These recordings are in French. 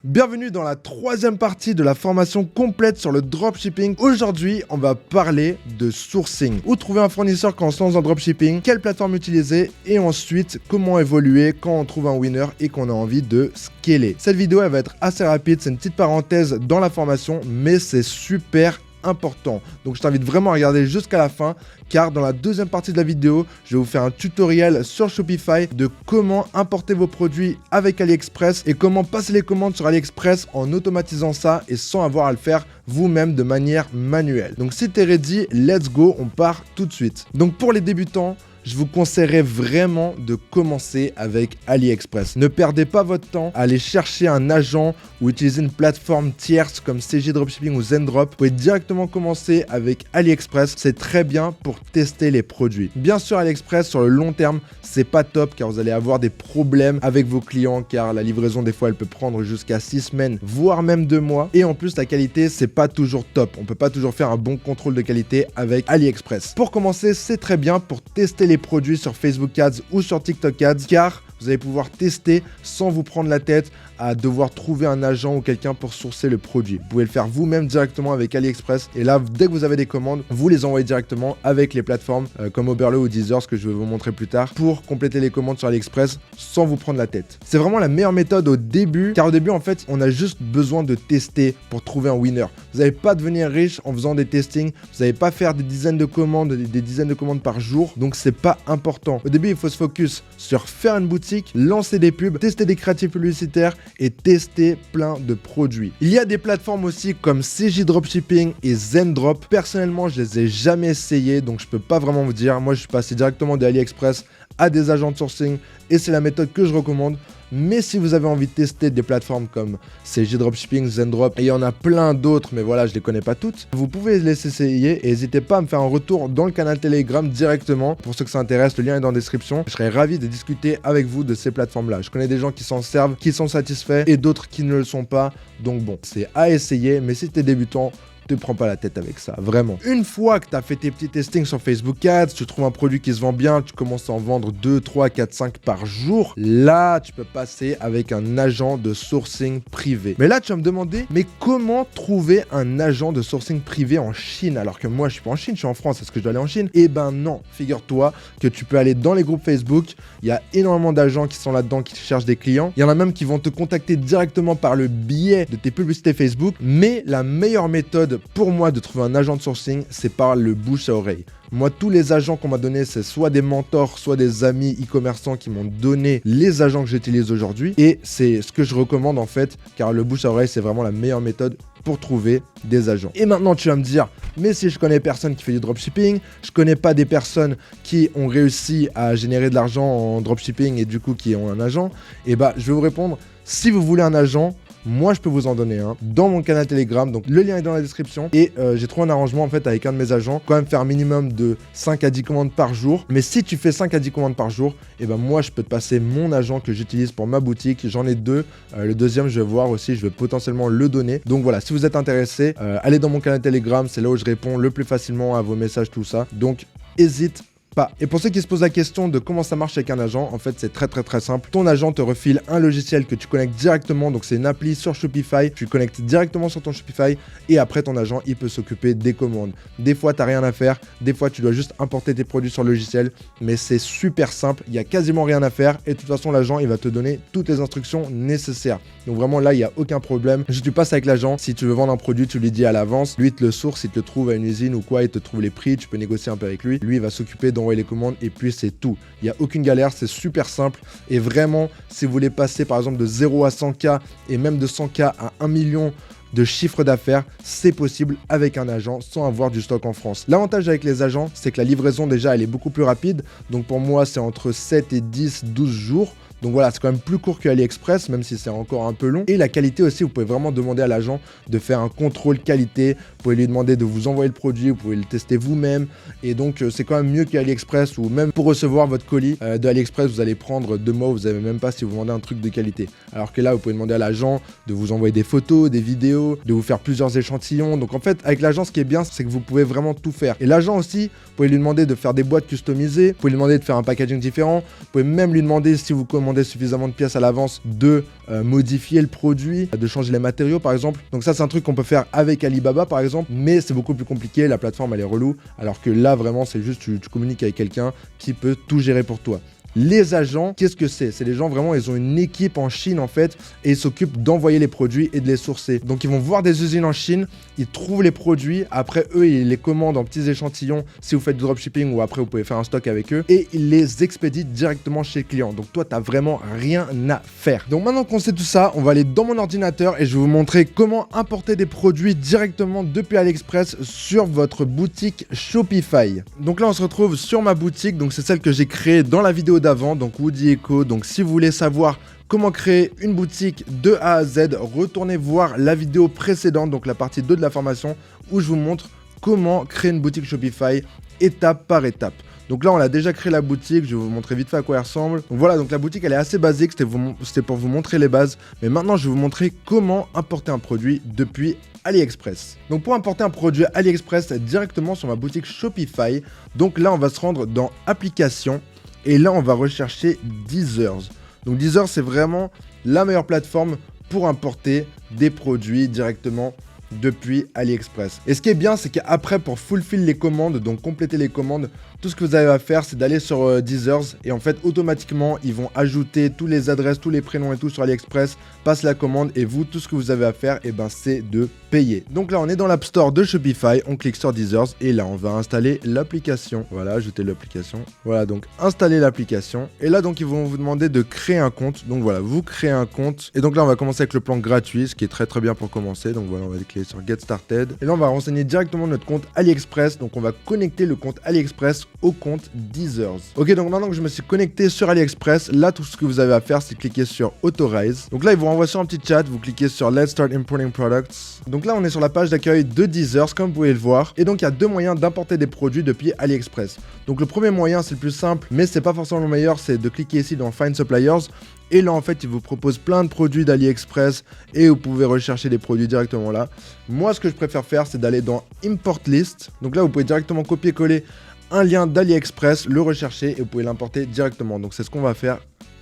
Bienvenue dans la troisième partie de la formation complète sur le dropshipping. Aujourd'hui, on va parler de sourcing. Où trouver un fournisseur quand on se lance dans le dropshipping, quelle plateforme utiliser et ensuite comment évoluer quand on trouve un winner et qu'on a envie de scaler. Cette vidéo, elle va être assez rapide, c'est une petite parenthèse dans la formation, mais c'est super important. Donc je t'invite vraiment à regarder jusqu'à la fin car dans la deuxième partie de la vidéo, je vais vous faire un tutoriel sur Shopify de comment importer vos produits avec AliExpress et comment passer les commandes sur AliExpress en automatisant ça et sans avoir à le faire vous-même de manière manuelle. Donc si t'es ready, let's go, on part tout de suite. Donc pour les débutants, je vous conseillerais vraiment de commencer avec AliExpress. Ne perdez pas votre temps à aller chercher un agent ou utiliser une plateforme tierce comme CJ Dropshipping ou Zendrop. Vous pouvez directement commencer avec AliExpress. C'est très bien pour tester les produits. Bien sûr, AliExpress, sur le long terme, c'est pas top car vous allez avoir des problèmes avec vos clients car la livraison, des fois, elle peut prendre jusqu'à 6 semaines, voire même 2 mois. Et en plus, la qualité, c'est pas toujours top. On peut pas toujours faire un bon contrôle de qualité avec AliExpress. Pour commencer, c'est très bien pour tester les produits sur Facebook Ads ou sur TikTok Ads car vous allez pouvoir tester sans vous prendre la tête à devoir trouver un agent ou quelqu'un pour sourcer le produit. Vous pouvez le faire vous-même directement avec AliExpress et là, dès que vous avez des commandes, vous les envoyez directement avec les plateformes comme Oberlo ou Deezer, ce que je vais vous montrer plus tard, pour compléter les commandes sur AliExpress sans vous prendre la tête. C'est vraiment la meilleure méthode au début car au début, en fait, on a juste besoin de tester pour trouver un winner. Vous n'allez pas devenir riche en faisant des testings, vous n'allez pas faire des dizaines de commandes, des dizaines de commandes par jour, donc c'est pas important. Au début, il faut se focus sur faire une boutique, lancer des pubs, tester des créatifs publicitaires et tester plein de produits. Il y a des plateformes aussi comme CJ Dropshipping et Zendrop. Personnellement, je les ai jamais essayés, donc je peux pas vraiment vous dire. Moi, je suis passé directement de AliExpress à des agents de sourcing et c'est la méthode que je recommande. Mais si vous avez envie de tester des plateformes comme CJ Dropshipping, Zendrop, et il y en a plein d'autres, mais voilà, je les connais pas toutes, vous pouvez les essayer et n'hésitez pas à me faire un retour dans le canal Telegram directement. Pour ceux que ça intéresse, le lien est dans la description. Je serais ravi de discuter avec vous de ces plateformes-là. Je connais des gens qui s'en servent, qui sont satisfaits et d'autres qui ne le sont pas. Donc bon, c'est à essayer, mais si tu es débutant, te prends pas la tête avec ça, vraiment. Une fois que tu as fait tes petits testings sur Facebook Ads, tu trouves un produit qui se vend bien, tu commences à en vendre 2, 3, 4, 5 par jour, là, tu peux passer avec un agent de sourcing privé. Mais là, tu vas me demander, mais comment trouver un agent de sourcing privé en Chine? Alors que moi, je suis pas en Chine, je suis en France, est-ce que je dois aller en Chine? Eh ben non, figure-toi que tu peux aller dans les groupes Facebook, il y a énormément d'agents qui sont là-dedans, qui cherchent des clients. Il y en a même qui vont te contacter directement par le biais de tes publicités Facebook, mais la meilleure méthode pour moi de trouver un agent de sourcing, c'est par le bouche à oreille. Moi, tous les agents qu'on m'a donné, c'est soit des mentors, soit des amis e-commerçants qui m'ont donné les agents que j'utilise aujourd'hui. Et c'est ce que je recommande en fait, car le bouche à oreille, c'est vraiment la meilleure méthode pour trouver des agents. Et maintenant, tu vas me dire, mais si je connais personne qui fait du dropshipping, je connais pas des personnes qui ont réussi à générer de l'argent en dropshipping et du coup qui ont un agent, et bah, je vais vous répondre, si vous voulez un agent, moi, je peux vous en donner un dans mon canal Telegram. Donc, le lien est dans la description. Et j'ai trouvé un arrangement en fait avec un de mes agents. Quand même faire un minimum de 5 à 10 commandes par jour. Mais si tu fais 5 à 10 commandes par jour, et ben moi, je peux te passer mon agent que j'utilise pour ma boutique. J'en ai 2. Le deuxième, je vais voir aussi. Je vais potentiellement le donner. Donc voilà, si vous êtes intéressé, allez dans mon canal Telegram. C'est là où je réponds le plus facilement à vos messages, tout ça. Donc, hésite pas. Et pour ceux qui se posent la question de comment ça marche avec un agent, en fait c'est très simple. Ton agent te refile un logiciel que tu connectes directement, donc c'est une appli sur Shopify, tu connectes directement sur ton Shopify et après ton agent il peut s'occuper des commandes. Des fois t'as rien à faire, des fois tu dois juste importer tes produits sur le logiciel, mais c'est super simple, il y a quasiment rien à faire et de toute façon l'agent il va te donner toutes les instructions nécessaires. Donc vraiment là il n'y a aucun problème. Juste tu passes avec l'agent, si tu veux vendre un produit tu lui dis à l'avance, lui il te le source, il te le trouve à une usine ou quoi, il te trouve les prix, tu peux négocier un peu avec lui, lui il va s'occuper d'envoyer les commandes et puis c'est tout. Il n'y a aucune galère, c'est super simple et vraiment si vous voulez passer par exemple de 0 à 100K et même de 100K à 1 million de chiffre d'affaires, c'est possible avec un agent sans avoir du stock en France. L'avantage avec les agents, c'est que la livraison déjà elle est beaucoup plus rapide. Donc pour moi, c'est entre 7 et 10, 12 jours. Donc voilà, c'est quand même plus court que AliExpress, même si c'est encore un peu long. Et la qualité aussi, vous pouvez vraiment demander à l'agent de faire un contrôle qualité. Vous pouvez lui demander de vous envoyer le produit, vous pouvez le tester vous-même. Et donc, c'est quand même mieux qu'AliExpress ou même pour recevoir votre colis de AliExpress, vous allez prendre 2 mois, vous savez même pas si vous vendez un truc de qualité. Alors que là, vous pouvez demander à l'agent de vous envoyer des photos, des vidéos, de vous faire plusieurs échantillons. Donc en fait, avec l'agent, ce qui est bien, c'est que vous pouvez vraiment tout faire. Et l'agent aussi, vous pouvez lui demander de faire des boîtes customisées, vous pouvez lui demander de faire un packaging différent, vous pouvez même lui demander si vous commandez commander suffisamment de pièces à l'avance, de modifier le produit, de changer les matériaux par exemple. Donc ça c'est un truc qu'on peut faire avec Alibaba par exemple, mais c'est beaucoup plus compliqué, la plateforme elle est relou, alors que là vraiment c'est juste tu communiques avec quelqu'un qui peut tout gérer pour toi. Les agents, qu'est-ce que c'est? C'est les gens vraiment, ils ont une équipe en Chine en fait et ils s'occupent d'envoyer les produits et de les sourcer. Donc ils vont voir des usines en Chine, ils trouvent les produits, après eux ils les commandent en petits échantillons si vous faites du dropshipping ou après vous pouvez faire un stock avec eux et ils les expédient directement chez le client. Donc toi t'as vraiment rien à faire. Donc maintenant qu'on sait tout ça, on va aller dans mon ordinateur et je vais vous montrer comment importer des produits directement depuis AliExpress sur votre boutique Shopify. Donc là on se retrouve sur ma boutique, donc c'est celle que j'ai créée dans la vidéo d'avant, donc Woody Echo. Donc si vous voulez savoir comment créer une boutique de A à Z, retournez voir la vidéo précédente, donc la partie 2 de la formation, où je vous montre comment créer une boutique Shopify étape par étape. Donc là on a déjà créé la boutique, je vais vous montrer vite fait à quoi elle ressemble. Donc voilà, donc la boutique elle est assez basique, c'était pour vous montrer les bases, mais maintenant je vais vous montrer comment importer un produit depuis AliExpress. Donc pour importer un produit AliExpress directement sur ma boutique Shopify, donc là on va se rendre dans applications. Et là, on va rechercher Deezers. Donc Deezers, c'est vraiment la meilleure plateforme pour importer des produits directement depuis AliExpress. Et ce qui est bien, c'est qu'après, pour fulfill les commandes, donc compléter les commandes, tout ce que vous avez à faire, c'est d'aller sur Deezers et en fait, automatiquement, ils vont ajouter toutes les adresses, tous les prénoms et tout sur AliExpress, passe la commande et vous, tout ce que vous avez à faire, et ben, c'est de payer. Donc là, on est dans l'App Store de Shopify, on clique sur Deezers et là, on va installer l'application. Voilà, ajouter l'application. Voilà, donc installer l'application. Et là, donc, ils vont vous demander de créer un compte. Donc voilà, vous créez un compte. Et donc là, on va commencer avec le plan gratuit, ce qui est très très bien pour commencer. Donc voilà, on va cliquer sur Get Started. Et là, on va renseigner directement notre compte AliExpress. Donc on va connecter le compte AliExpress au compte Deezers. Ok, donc maintenant que je me suis connecté sur AliExpress, là, tout ce que vous avez à faire, c'est cliquer sur Authorize. Donc là, ils vous renvoient sur un petit chat. Vous cliquez sur Let's Start Importing Products. Donc là, on est sur la page d'accueil de Deezers, comme vous pouvez le voir. Et donc, il y a deux moyens d'importer des produits depuis AliExpress. Donc le premier moyen, c'est le plus simple, mais c'est pas forcément le meilleur, c'est de cliquer ici dans Find Suppliers. Et là, en fait, il vous propose plein de produits d'AliExpress et vous pouvez rechercher des produits directement là. Moi, ce que je préfère faire, c'est d'aller dans Import List. Donc là, vous pouvez directement copier-coller un lien d'AliExpress, le rechercher et vous pouvez l'importer directement. Donc, c'est ce qu'on va faire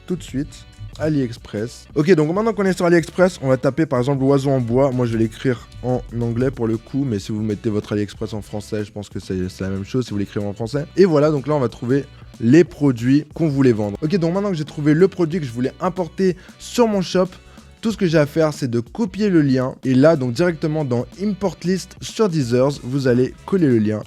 tout de suite. AliExpress. Ok, donc maintenant qu'on est sur AliExpress, on va taper par exemple oiseau en bois. Moi, je vais l'écrire en anglais pour le coup, mais si vous mettez votre AliExpress en français, je pense que c'est la même chose si vous l'écrivez en français. Et voilà, donc là, on va trouver les produits qu'on voulait vendre. Ok, donc maintenant que j'ai trouvé le produit que je voulais importer sur mon shop, tout ce que j'ai à faire, c'est de copier le lien. Et là, donc directement dans Import List sur Deezers, vous allez coller le lien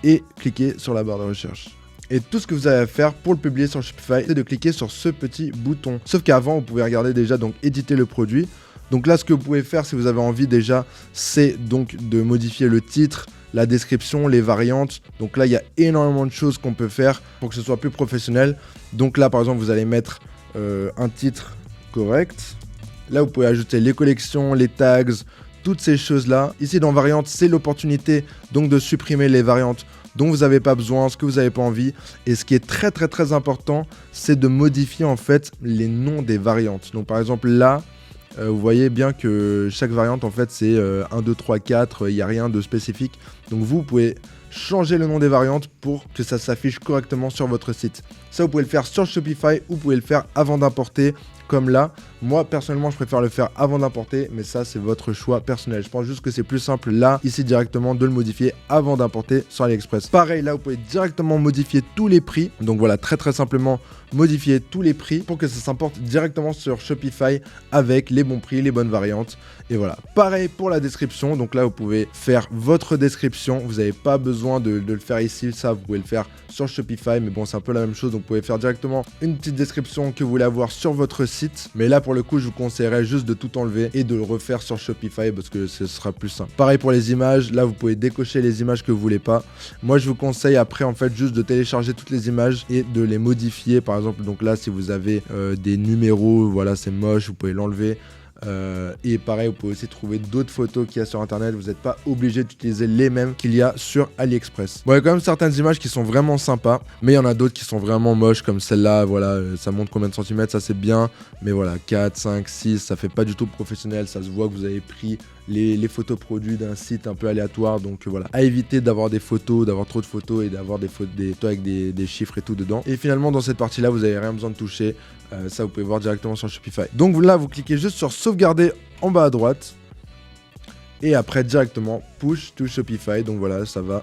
et cliquer sur la barre de recherche. Et tout ce que vous avez à faire pour le publier sur Shopify, c'est de cliquer sur ce petit bouton. Sauf qu'avant, vous pouvez regarder déjà, donc éditer le produit. Donc là, ce que vous pouvez faire si vous avez envie déjà, c'est donc de modifier le titre, la description, les variantes. Donc là, il y a énormément de choses qu'on peut faire pour que ce soit plus professionnel. Donc là, par exemple, vous allez mettre un titre correct. Là, vous pouvez ajouter les collections, les tags, toutes ces choses-là. Ici, dans variantes, c'est l'opportunité donc de supprimer les variantes dont vous n'avez pas besoin, ce que vous n'avez pas envie. Et ce qui est très très très important, c'est de modifier en fait les noms des variantes. Donc par exemple là, vous voyez bien que chaque variante en fait c'est 1, 2, 3, 4, il n'y a rien de spécifique. Donc vous pouvez changer le nom des variantes pour que ça s'affiche correctement sur votre site. Ça, vous pouvez le faire sur Shopify ou vous pouvez le faire avant d'importer, comme là. Moi, personnellement, je préfère le faire avant d'importer, mais ça, c'est votre choix personnel. Je pense juste que c'est plus simple là, ici directement, de le modifier avant d'importer sur AliExpress. Pareil, là, vous pouvez directement modifier tous les prix. Donc voilà, très très simplement, modifier tous les prix pour que ça s'importe directement sur Shopify avec les bons prix, les bonnes variantes. Et voilà, pareil pour la description. Donc là, vous pouvez faire votre description. Vous n'avez pas besoin de le faire ici. Ça, vous pouvez le faire sur Shopify. Mais bon, c'est un peu la même chose. Donc vous pouvez faire directement une petite description que vous voulez avoir sur votre site. Mais là, pour le coup, je vous conseillerais juste de tout enlever et de le refaire sur Shopify parce que ce sera plus simple. Pareil pour les images. Là, vous pouvez décocher les images que vous voulez pas. Moi, je vous conseille après, en fait, juste de télécharger toutes les images et de les modifier. Par exemple, donc là, si vous avez des numéros, voilà, c'est moche, vous pouvez l'enlever. Et pareil, vous pouvez aussi trouver d'autres photos qu'il y a sur internet. Vous n'êtes pas obligé d'utiliser les mêmes qu'il y a sur AliExpress. Bon, il y a quand même certaines images qui sont vraiment sympas, mais il y en a d'autres qui sont vraiment moches, comme celle-là. Voilà, ça montre combien de centimètres, ça c'est bien, mais voilà, 4, 5, 6, ça fait pas du tout professionnel. Ça se voit que vous avez pris les photos produits d'un site un peu aléatoire. Donc voilà, à éviter d'avoir des photos, d'avoir trop de photos et d'avoir des photos avec des chiffres et tout dedans. Et finalement, dans cette partie-là, vous n'avez rien besoin de toucher. Ça, vous pouvez voir directement sur Shopify. Donc là, vous cliquez juste sur sauvegarder en bas à droite. Et après, directement, push to Shopify. Donc voilà, ça va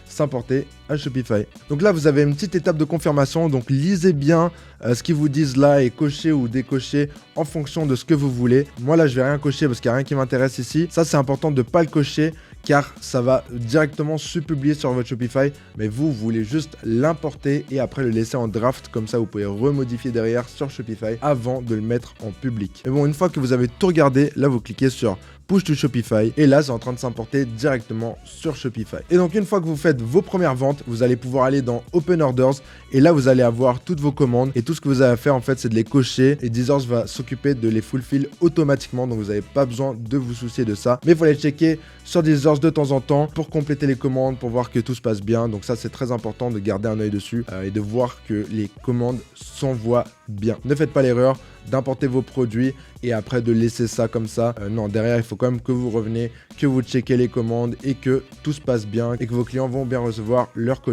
s'importer à Shopify. Donc là, vous avez une petite étape de confirmation. Donc lisez bien ce qu'ils vous disent là et cochez ou décochez en fonction de ce que vous voulez. Moi là, je vais rien cocher parce qu'il n'y a rien qui m'intéresse ici. Ça, c'est important de ne pas le cocher car ça va directement se publier sur votre Shopify. Mais vous voulez juste l'importer et après le laisser en draft. Comme ça, vous pouvez remodifier derrière sur Shopify avant de le mettre en public. Et bon, une fois que vous avez tout regardé, là, vous cliquez sur Push to Shopify et là c'est en train de s'importer directement sur Shopify. Et donc une fois que vous faites vos premières ventes, vous allez pouvoir aller dans Open Orders et là vous allez avoir toutes vos commandes et tout ce que vous avez à faire en fait c'est de les cocher et Deezers va s'occuper de les fulfill automatiquement, donc vous n'avez pas besoin de vous soucier de ça, mais il faut aller checker sur Deezers de temps en temps pour compléter les commandes, pour voir que tout se passe bien. Donc ça c'est très important de garder un œil dessus et de voir que les commandes s'envoient bien. Ne faites pas l'erreur d'importer vos produits et après de laisser ça comme ça. Non, derrière, il faut quand même que vous reveniez, que vous checkez les commandes et que tout se passe bien et que vos clients vont bien recevoir leur colis.